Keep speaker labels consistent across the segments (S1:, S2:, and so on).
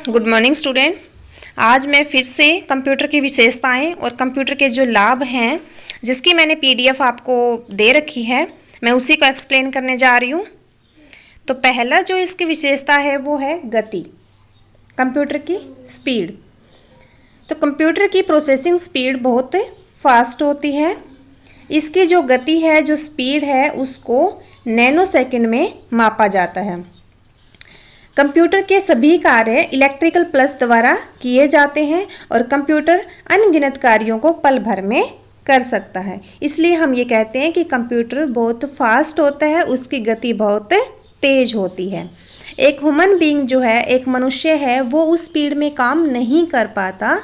S1: Good morning students. आज मैं फिर से कंप्यूटर की विशेषताएं और कंप्यूटर के जो लाभ हैं जिसकी मैंने पीडीएफ आपको दे रखी है, मैं उसी को एक्सप्लेन करने जा रही हूँ। तो पहला जो इसकी विशेषता है वो है गति, कंप्यूटर की स्पीड। तो कंप्यूटर की प्रोसेसिंग स्पीड बहुत फास्ट होती है। इसकी जो गति है, जो स्पीड है, उसको नैनो सेकंड में मापा जाता है। कंप्यूटर के सभी कार्य इलेक्ट्रिकल प्लस द्वारा किए जाते हैं और कंप्यूटर अनगिनत कार्यों को पल भर में कर सकता है। इसलिए हम ये कहते हैं कि कंप्यूटर बहुत फास्ट होता है, उसकी गति बहुत तेज होती है। एक ह्यूमन बीइंग जो है, एक मनुष्य है, वो उस स्पीड में काम नहीं कर पाता।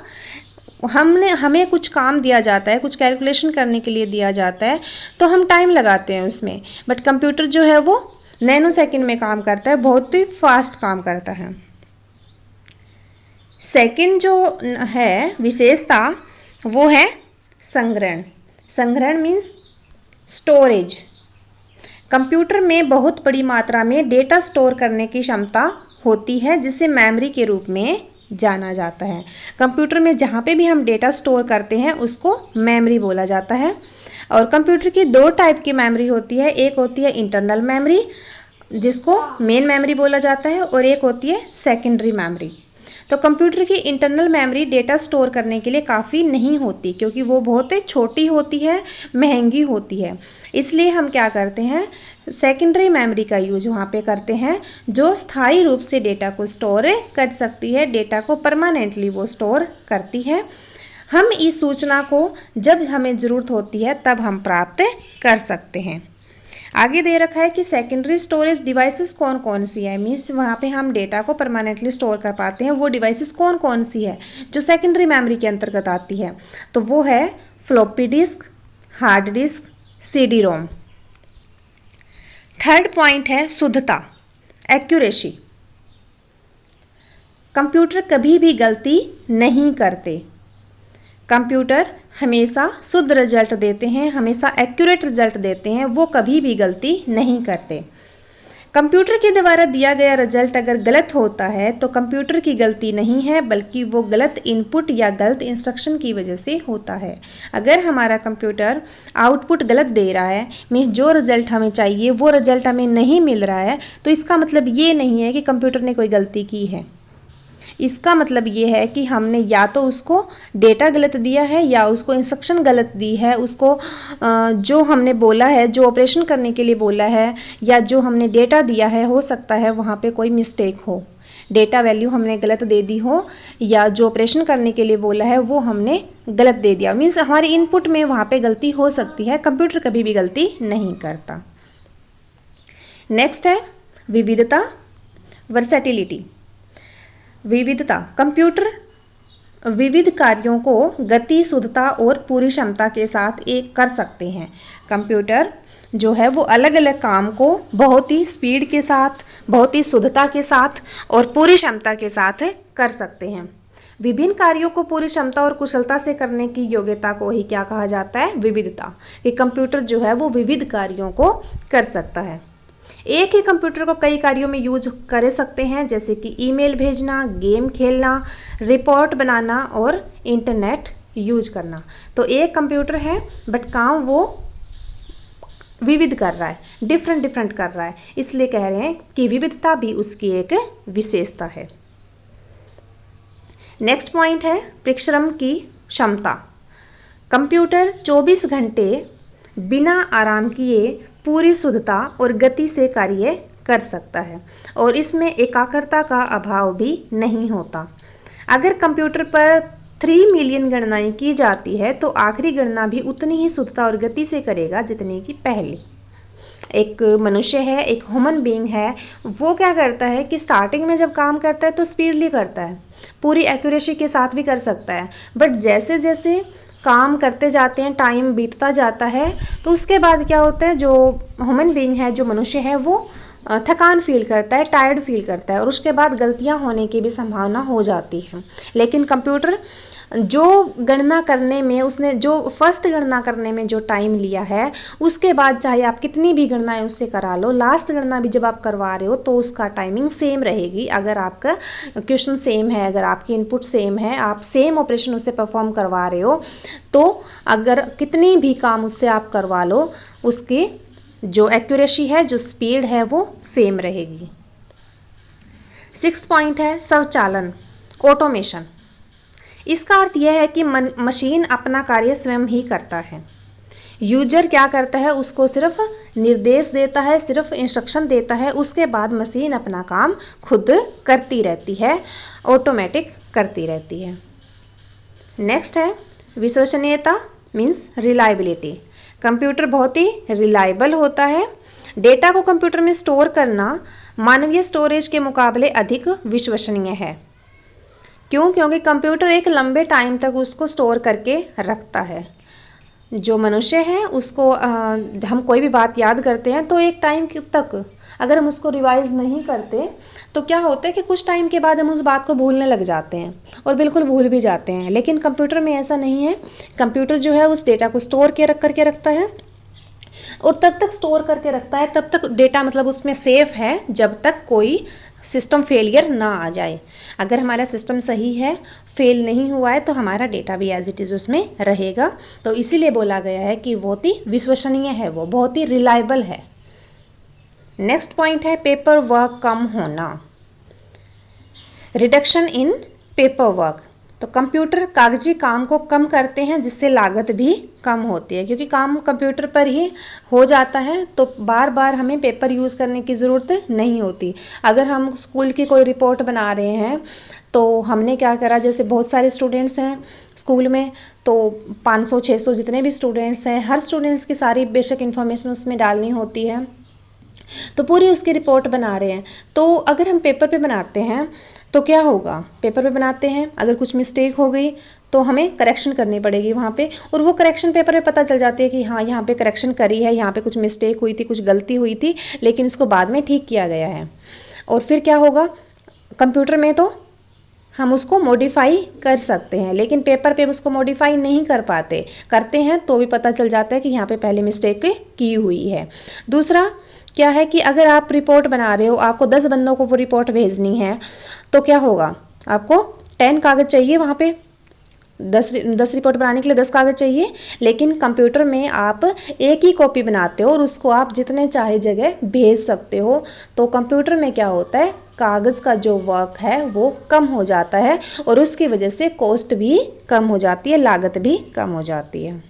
S1: हमें कुछ काम दिया जाता है, कुछ कैलकुलेशन करने के लिए दिया जाता है, तो हम टाइम लगाते हैं उसमें, बट कंप्यूटर जो है वो नैनो सेकंड में काम करता है, बहुत ही फास्ट काम करता है। सेकंड जो है विशेषता वो है संग्रहण। संग्रहण मीन्स स्टोरेज। कंप्यूटर में बहुत बड़ी मात्रा में डेटा स्टोर करने की क्षमता होती है, जिसे मेमोरी के रूप में जाना जाता है। कंप्यूटर में जहाँ पे भी हम डेटा स्टोर करते हैं उसको मेमोरी बोला जाता है। और कंप्यूटर की दो टाइप की मेमोरी होती है, एक होती है इंटरनल मेमोरी जिसको मेन मेमोरी बोला जाता है, और एक होती है सेकेंडरी मेमोरी। तो कंप्यूटर की इंटरनल मेमोरी डेटा स्टोर करने के लिए काफ़ी नहीं होती, क्योंकि वो बहुत छोटी होती है, महंगी होती है। इसलिए हम क्या करते हैं, सेकेंडरी मेमोरी का यूज वहाँ पे करते हैं, जो स्थायी रूप से डेटा को स्टोर कर सकती है, डेटा को परमानेंटली वो स्टोर करती है। हम इस सूचना को जब हमें ज़रूरत होती है तब हम प्राप्त कर सकते हैं। आगे दे रखा है कि सेकेंडरी स्टोरेज डिवाइसेस कौन कौन सी है, मीन्स वहाँ पे हम डेटा को परमानेंटली स्टोर कर पाते हैं। वो डिवाइसेस कौन कौन सी है जो सेकेंडरी मेमोरी के अंतर्गत आती है, तो वो है floppy disk, hard disk, CD ROM. Third point है शुद्धता, एक्यूरेसी। कंप्यूटर कभी भी गलती नहीं करते। कंप्यूटर हमेशा शुद्ध रिजल्ट देते हैं, हमेशा एक्यूरेट रिजल्ट देते हैं, वो कभी भी गलती नहीं करते। कंप्यूटर के द्वारा दिया गया रिजल्ट अगर गलत होता है तो कंप्यूटर की गलती नहीं है, बल्कि वो गलत इनपुट या गलत इंस्ट्रक्शन की वजह से होता है। अगर हमारा कंप्यूटर आउटपुट गलत दे रहा है, मीन्स जो रिजल्ट हमें चाहिए वो रिजल्ट हमें नहीं मिल रहा है, तो इसका मतलब ये नहीं है कि कंप्यूटर ने कोई गलती की है। इसका मतलब ये है कि हमने या तो उसको डेटा गलत दिया है या उसको इंस्ट्रक्शन गलत दी है, उसको जो हमने बोला है, जो ऑपरेशन करने के लिए बोला है, या जो हमने डेटा दिया है, हो सकता है वहाँ पे कोई मिस्टेक हो, डेटा वैल्यू हमने गलत दे दी हो, या जो ऑपरेशन करने के लिए बोला है वो हमने गलत दे दिया। मीन्स हमारी इनपुट में वहाँ पे गलती हो सकती है। कंप्यूटर कभी भी गलती नहीं करता। नेक्स्ट है विविधता, वर्सेटिलिटी। विविधता, कंप्यूटर विविध कार्यों को गति, शुद्धता और पूरी क्षमता के साथ एक कर सकते हैं। कंप्यूटर जो है वो अलग अलग काम को बहुत ही स्पीड के साथ, बहुत ही शुद्धता के साथ और पूरी क्षमता के साथ कर सकते हैं। विभिन्न कार्यों को पूरी क्षमता और कुशलता से करने की योग्यता को ही क्या कहा जाता है, विविधता। कि कंप्यूटर जो है वो विविध कार्यों को कर सकता है। एक ही कंप्यूटर को कई कार्यों में यूज कर सकते हैं, जैसे कि ईमेल भेजना, गेम खेलना, रिपोर्ट बनाना और इंटरनेट यूज करना। तो एक कंप्यूटर है बट काम वो विविध कर रहा है, डिफरेंट कर रहा है, इसलिए कह रहे हैं कि विविधता भी उसकी एक विशेषता है। नेक्स्ट पॉइंट है परिश्रम की क्षमता। कंप्यूटर 24 घंटे बिना आराम किए पूरी शुद्धता और गति से कार्य कर सकता है, और इसमें एकाग्रता का अभाव भी नहीं होता। अगर कंप्यूटर पर 3 मिलियन गणनाएं की जाती है तो आखिरी गणना भी उतनी ही शुद्धता और गति से करेगा जितनी की पहली। एक मनुष्य है, एक ह्यूमन बीइंग है, वो क्या करता है कि स्टार्टिंग में जब काम करता है तो स्पीडली करता है, पूरी एक्यूरेसी के साथ भी कर सकता है, बट जैसे जैसे काम करते जाते हैं, टाइम बीतता जाता है, तो उसके बाद क्या होता है, जो ह्यूमन बीइंग है, जो मनुष्य है, वो थकान फील करता है, टायर्ड फील करता है, और उसके बाद गलतियां होने की भी संभावना हो जाती है। लेकिन कंप्यूटर जो गणना करने में उसने जो फर्स्ट गणना करने में जो टाइम लिया है, उसके बाद चाहे आप कितनी भी गणनाएं उससे करा लो, लास्ट गणना भी जब आप करवा रहे हो तो उसका टाइमिंग सेम रहेगी। अगर आपका क्वेश्चन सेम है, अगर आपकी इनपुट सेम है, आप सेम ऑपरेशन उससे परफॉर्म करवा रहे हो, तो अगर कितनी भी काम उससे आप करवा लो, उसकी जो एक्यूरेसी है, जो स्पीड है, वो सेम रहेगी। 6th पॉइंट है स्वचालन, ऑटोमेशन। इसका अर्थ यह है कि मशीन अपना कार्य स्वयं ही करता है। यूजर क्या करता है, उसको सिर्फ निर्देश देता है, सिर्फ इंस्ट्रक्शन देता है, उसके बाद मशीन अपना काम खुद करती रहती है, ऑटोमेटिक करती रहती है। नेक्स्ट है विश्वसनीयता मीन्स रिलायबिलिटी। कंप्यूटर बहुत ही रिलायबल होता है। डेटा को कंप्यूटर में स्टोर करना मानवीय स्टोरेज के मुकाबले अधिक विश्वसनीय है। क्यों? क्योंकि कंप्यूटर एक लंबे टाइम तक उसको स्टोर करके रखता है। जो मनुष्य है उसको हम कोई भी बात याद करते हैं तो एक टाइम तक अगर हम उसको रिवाइज नहीं करते तो क्या होता है कि कुछ टाइम के बाद हम उस बात को भूलने लग जाते हैं और बिल्कुल भूल भी जाते हैं। लेकिन कंप्यूटर में ऐसा नहीं है। कंप्यूटर जो है उस डेटा को स्टोर करके रखता है और तब तक स्टोर करके रखता है, तब तक डेटा मतलब उसमें सेफ है जब तक कोई सिस्टम फेलियर ना आ जाए। अगर हमारा सिस्टम सही है, फेल नहीं हुआ है, तो हमारा डेटा भी एज इट इज़ उसमें रहेगा। तो इसीलिए बोला गया है कि बहुत ही विश्वसनीय है, वो बहुत ही रिलायबल है। नेक्स्ट पॉइंट है पेपर वर्क कम होना, रिडक्शन इन पेपर वर्क। तो कंप्यूटर कागजी काम को कम करते हैं जिससे लागत भी कम होती है, क्योंकि काम कंप्यूटर पर ही हो जाता है तो बार बार हमें पेपर यूज़ करने की ज़रूरत नहीं होती। अगर हम स्कूल की कोई रिपोर्ट बना रहे हैं तो हमने क्या करा, जैसे बहुत सारे स्टूडेंट्स हैं स्कूल में, तो 500-600 जितने भी स्टूडेंट्स हैं, हर स्टूडेंट्स की सारी बेसिक इन्फॉर्मेशन उसमें डालनी होती है, तो पूरी उसकी रिपोर्ट बना रहे हैं। तो अगर हम पेपर पे बनाते हैं तो क्या होगा, पेपर पे बनाते हैं, अगर कुछ मिस्टेक हो गई तो हमें करेक्शन करनी पड़ेगी वहाँ पे, और वो करेक्शन पेपर पे पता चल जाती है कि हाँ यहाँ पे करेक्शन करी है, यहाँ पे कुछ मिस्टेक हुई थी, कुछ गलती हुई थी, लेकिन इसको बाद में ठीक किया गया है। और फिर क्या होगा, कंप्यूटर में तो हम उसको मॉडिफाई कर सकते हैं, लेकिन पेपर पे उसको मॉडिफाई नहीं कर पाते, करते हैं तो भी पता चल जाता है कि यहाँ पे पहले मिस्टेक की हुई है। दूसरा क्या है कि अगर आप रिपोर्ट बना रहे हो, आपको 10 बंदों को वो रिपोर्ट भेजनी है, तो क्या होगा, आपको 10 कागज़ चाहिए, वहाँ पे 10 रिपोर्ट बनाने के लिए 10 कागज़ चाहिए। लेकिन कंप्यूटर में आप एक ही कॉपी बनाते हो और उसको आप जितने चाहे जगह भेज सकते हो। तो कंप्यूटर में क्या होता है, कागज़ का जो वर्क है वो कम हो जाता है और उसकी वजह से कॉस्ट भी कम हो जाती है, लागत भी कम हो जाती है।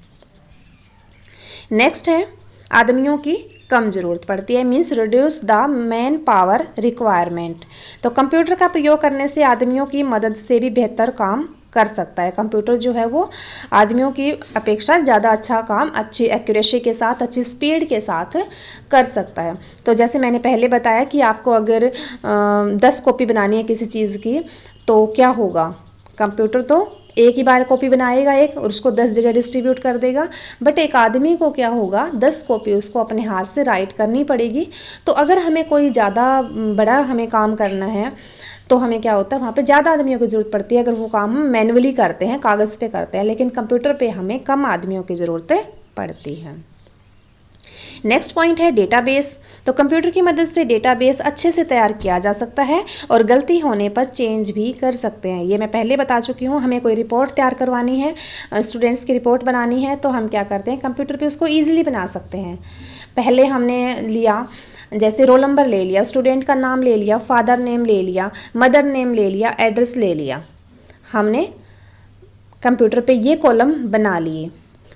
S1: नेक्स्ट है आदमियों की कम ज़रूरत पड़ती है, means reduce the man power requirement. तो कंप्यूटर का प्रयोग करने से आदमियों की मदद से भी बेहतर काम कर सकता है। कंप्यूटर जो है वो आदमियों की अपेक्षा ज़्यादा अच्छा काम अच्छी एक्यूरेसी के साथ, अच्छी स्पीड के साथ कर सकता है। तो जैसे मैंने पहले बताया कि आपको अगर 10 कॉपी बनानी है किसी चीज़ की, तो क्या होगा, कंप्यूटर तो एक ही बार कॉपी बनाएगा एक और उसको 10 जगह डिस्ट्रीब्यूट कर देगा, बट एक आदमी को क्या होगा, 10 कॉपी उसको अपने हाथ से राइट करनी पड़ेगी। तो अगर हमें कोई ज़्यादा बड़ा हमें काम करना है तो हमें क्या होता है, वहाँ पे ज़्यादा आदमियों की ज़रूरत पड़ती है अगर वो काम हम मैनुअली करते हैं, कागज़ पे करते हैं, लेकिन कंप्यूटर पे हमें कम आदमियों की ज़रूरत पड़ती है। नेक्स्ट पॉइंट है डेटाबेस। तो कंप्यूटर की मदद से डेटाबेस अच्छे से तैयार किया जा सकता है और गलती होने पर चेंज भी कर सकते हैं। ये मैं पहले बता चुकी हूँ। हमें कोई रिपोर्ट तैयार करवानी है, स्टूडेंट्स की रिपोर्ट बनानी है, तो हम क्या करते हैं, कंप्यूटर पे उसको ईजिली बना सकते हैं। पहले हमने लिया, जैसे रोल नंबर ले लिया, स्टूडेंट का नाम ले लिया, फादर नेम ले लिया, मदर नेम ले लिया, एड्रेस ले लिया, हमने कंप्यूटर पे ये कॉलम बना लिए।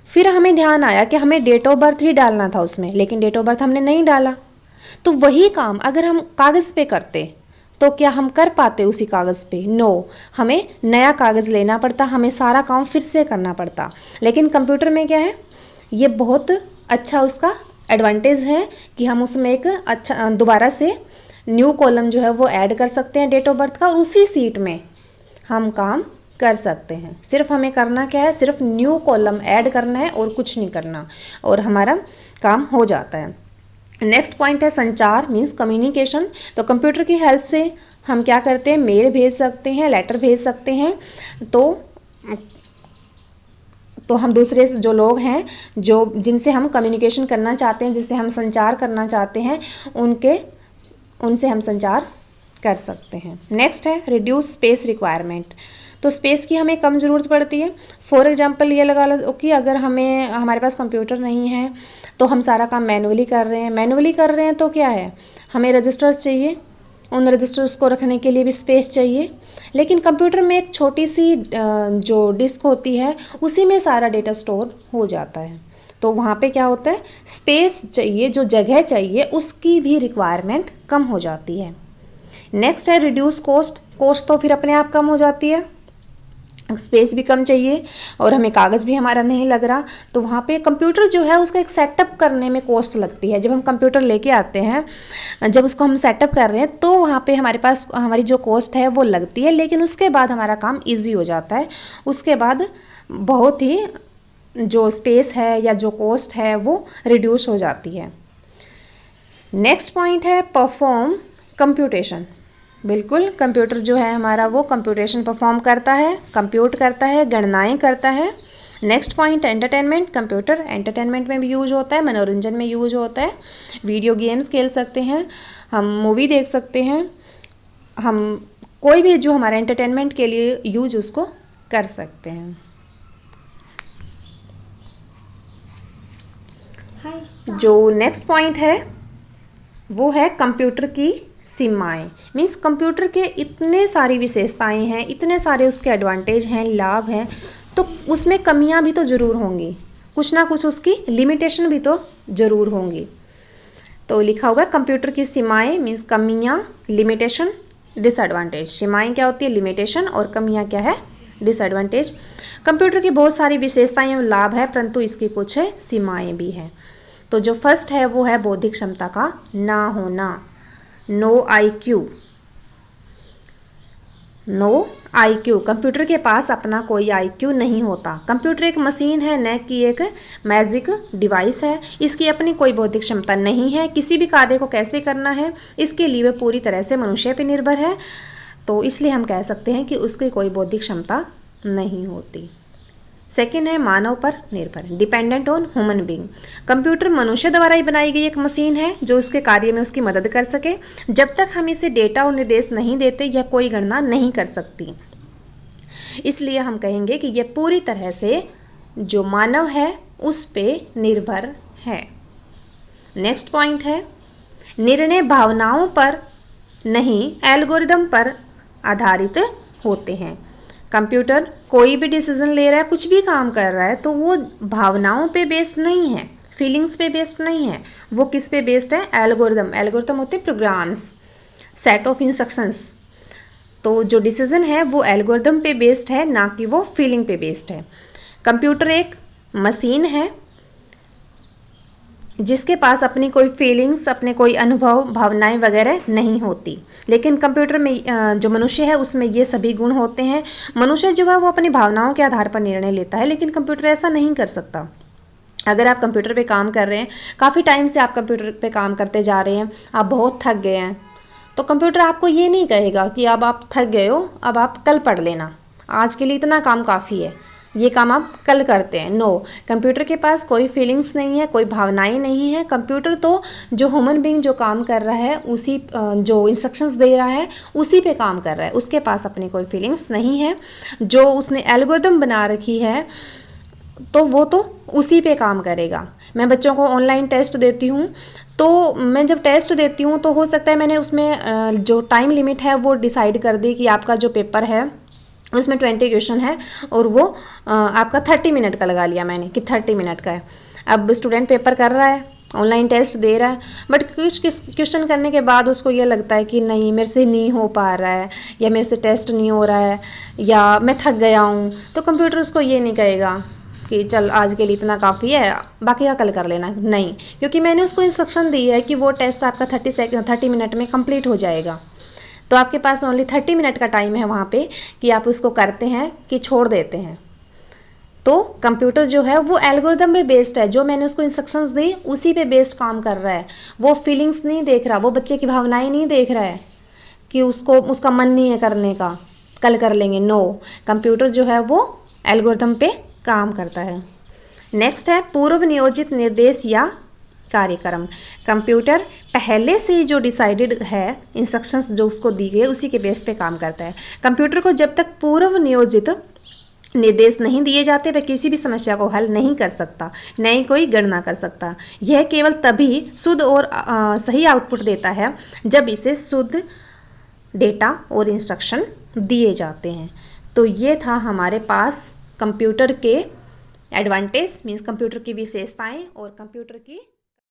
S1: फिर हमें ध्यान आया कि हमें डेट ऑफ बर्थ भी डालना था उसमें, लेकिन डेट ऑफ बर्थ हमने नहीं डाला। तो वही काम अगर हम कागज़ पे करते तो क्या हम कर पाते उसी कागज़ पे? नो, हमें नया कागज़ लेना पड़ता, हमें सारा काम फिर से करना पड़ता। लेकिन कंप्यूटर में क्या है, ये बहुत अच्छा उसका एडवांटेज है कि हम उसमें एक अच्छा दोबारा से न्यू कॉलम जो है वो ऐड कर सकते हैं डेट ऑफ बर्थ का, और उसी सीट में हम काम कर सकते हैं। सिर्फ हमें करना क्या है, सिर्फ न्यू कॉलम ऐड करना है और कुछ नहीं करना, और हमारा काम हो जाता है। नेक्स्ट पॉइंट है संचार मीन्स कम्युनिकेशन। तो कंप्यूटर की हेल्प से हम क्या करते हैं, मेल भेज सकते हैं, लेटर भेज सकते हैं। तो तो हम दूसरे जो लोग हैं, जो जिनसे हम कम्युनिकेशन करना चाहते हैं, जिससे हम संचार करना चाहते हैं, उनसे हम संचार कर सकते हैं। नेक्स्ट है रिड्यूस स्पेस रिक्वायरमेंट। तो स्पेस की हमें कम ज़रूरत पड़ती है। फॉर एग्जांपल ये लगा लो कि अगर हमारे पास कंप्यूटर नहीं है तो हम सारा काम मैनुअली कर रहे हैं तो क्या है, हमें रजिस्टर्स चाहिए, उन रजिस्टर्स को रखने के लिए भी स्पेस चाहिए। लेकिन कंप्यूटर में एक छोटी सी जो डिस्क होती है उसी में सारा डेटा स्टोर हो जाता है। तो वहाँ पे क्या होता है, स्पेस चाहिए, जो जगह चाहिए उसकी भी रिक्वायरमेंट कम हो जाती है। नेक्स्ट है रिड्यूस कॉस्ट। कॉस्ट तो फिर अपने आप कम हो जाती है, स्पेस भी कम चाहिए और हमें कागज़ भी हमारा नहीं लग रहा। तो वहाँ पे कंप्यूटर जो है उसका एक सेटअप करने में कॉस्ट लगती है। जब हम कंप्यूटर लेके आते हैं, जब उसको हम सेटअप कर रहे हैं तो वहाँ पे हमारे पास हमारी जो कॉस्ट है वो लगती है, लेकिन उसके बाद हमारा काम इजी हो जाता है। उसके बाद बहुत ही जो स्पेस है या जो कॉस्ट है वो रिड्यूस हो जाती है। नेक्स्ट पॉइंट है परफॉर्म कंप्यूटेशन। बिल्कुल, कंप्यूटर जो है हमारा वो कंप्यूटेशन परफॉर्म करता है, कंप्यूट करता है, गणनाएं करता है। Next point entertainment. Computer entertainment में भी यूज होता है, मनोरंजन में यूज होता है। वीडियो गेम्स खेल सकते हैं, हम मूवी देख सकते हैं, हम कोई भी जो हमारा एंटरटेनमेंट के लिए यूज उसको कर सकते हैं। जो नेक्स्ट पॉइंट है वो है कंप्यूटर की सीमाएं। मीन्स कंप्यूटर के इतने सारी विशेषताएं हैं, इतने सारे उसके एडवांटेज हैं, लाभ हैं, तो उसमें कमियां भी तो ज़रूर होंगी, कुछ ना कुछ उसकी लिमिटेशन भी तो ज़रूर होंगी। तो लिखा होगा कंप्यूटर की सीमाएं मीन्स कमियां, लिमिटेशन, डिसएडवांटेज। सीमाएं क्या होती है, लिमिटेशन, और कमियां क्या है, डिसएडवांटेज। कंप्यूटर की बहुत सारी विशेषताएं और लाभ है, परंतु इसकी कुछ सीमाएं भी हैं। तो जो फर्स्ट है वो है बौद्धिक क्षमता का ना होना, no IQ. No IQ, computer के पास अपना कोई आईक्यू नहीं होता। कंप्यूटर एक मशीन है, न कि एक मैजिक डिवाइस है। इसकी अपनी कोई बौद्धिक क्षमता नहीं है, किसी भी कार्य को कैसे करना है इसके लिए वह पूरी तरह से मनुष्य पर निर्भर है। तो इसलिए हम कह सकते हैं कि उसकी कोई बौद्धिक क्षमता नहीं होती। सेकेंड है मानव पर निर्भर, dependent on human being. Computer मनुष्य द्वारा ही बनाई गई एक मशीन है जो उसके कार्य में उसकी मदद कर सके। जब तक हम इसे डेटा और निर्देश नहीं देते यह कोई गणना नहीं कर सकती। इसलिए हम कहेंगे कि यह पूरी तरह से जो मानव है उस पे निर्भर है। नेक्स्ट पॉइंट है निर्णय भावनाओं पर नहीं एल्गोरिदम पर आधारित होते हैं। कंप्यूटर कोई भी डिसीजन ले रहा है, कुछ भी काम कर रहा है, तो वो भावनाओं पे बेस्ड नहीं है, फीलिंग्स पे बेस्ड नहीं है। वो किस पे बेस्ड है, एल्गोरिदम। एल्गोरिदम होते हैं प्रोग्राम्स, सेट ऑफ इंस्ट्रक्शंस। तो जो डिसीजन है वो एल्गोरिदम पे बेस्ड है, ना कि वो फीलिंग पे बेस्ड है। कंप्यूटर एक मशीन है जिसके पास अपनी कोई फीलिंग्स, अपने कोई अनुभव, भावनाएं वगैरह नहीं होती। लेकिन कंप्यूटर में जो मनुष्य है उसमें ये सभी गुण होते हैं। मनुष्य जो है वो अपनी भावनाओं के आधार पर निर्णय लेता है, लेकिन कंप्यूटर ऐसा नहीं कर सकता। अगर आप कंप्यूटर पे काम कर रहे हैं, काफ़ी टाइम से आप कंप्यूटर पे काम करते जा रहे हैं, आप बहुत थक गए हैं, तो कंप्यूटर आपको ये नहीं कहेगा कि अब आप थक गए हो, अब आप कल पढ़ लेना, आज के लिए इतना काम काफ़ी है, ये काम आप कल करते हैं। नो, कंप्यूटर के पास कोई फीलिंग्स नहीं है, कोई भावनाएं नहीं है। कंप्यूटर तो जो ह्यूमन बीइंग जो काम कर रहा है, उसी जो इंस्ट्रक्शंस दे रहा है उसी पे काम कर रहा है। उसके पास अपनी कोई फीलिंग्स नहीं है। जो उसने एल्गोरिदम बना रखी है तो वो तो उसी पे काम करेगा। मैं बच्चों को ऑनलाइन टेस्ट देती हूँ, तो मैं जब टेस्ट देती हूँ तो हो सकता है मैंने उसमें जो टाइम लिमिट है वो डिसाइड कर दी कि आपका जो पेपर है उसमें 20 क्वेश्चन है और वो आपका 30 मिनट का लगा लिया मैंने कि 30 मिनट का है। अब स्टूडेंट पेपर कर रहा है, ऑनलाइन टेस्ट दे रहा है, बट कुछ क्वेश्चन करने के बाद उसको ये लगता है कि नहीं मेरे से नहीं हो पा रहा है, या मेरे से टेस्ट नहीं हो रहा है, या मैं थक गया हूँ। तो कंप्यूटर उसको ये नहीं कहेगा कि चल आज के लिए इतना काफ़ी है, बाकी का कल कर लेना। नहीं, क्योंकि मैंने उसको इंस्ट्रक्शन दी है कि वो टेस्ट आपका 30 मिनट में कंप्लीट हो जाएगा। तो आपके पास ओनली 30 मिनट का टाइम है वहाँ पे कि आप उसको करते हैं कि छोड़ देते हैं। तो कंप्यूटर जो है वो एल्गोरिदम पे बेस्ड है, जो मैंने उसको इंस्ट्रक्शंस दी उसी पे बेस्ड काम कर रहा है। वो फीलिंग्स नहीं देख रहा, वो बच्चे की भावनाएं नहीं देख रहा है कि उसका मन नहीं है करने का, कल कर लेंगे। नो, कंप्यूटर जो है वो एल्गोरिथम पे काम करता है। नेक्स्ट है पूर्व नियोजित निर्देश या कार्यक्रम। कंप्यूटर पहले से जो डिसाइडेड है इंस्ट्रक्शंस जो उसको दी गई उसी के बेस पे काम करता है। कंप्यूटर को जब तक पूर्व नियोजित निर्देश नहीं दिए जाते वह किसी भी समस्या को हल नहीं कर सकता, नई कोई गणना कर सकता। यह केवल तभी शुद्ध और सही आउटपुट देता है जब इसे शुद्ध डेटा और इंस्ट्रक्शन दिए जाते हैं। तो ये था हमारे पास कंप्यूटर के एडवांटेज मीन्स कंप्यूटर की विशेषताएं और कंप्यूटर की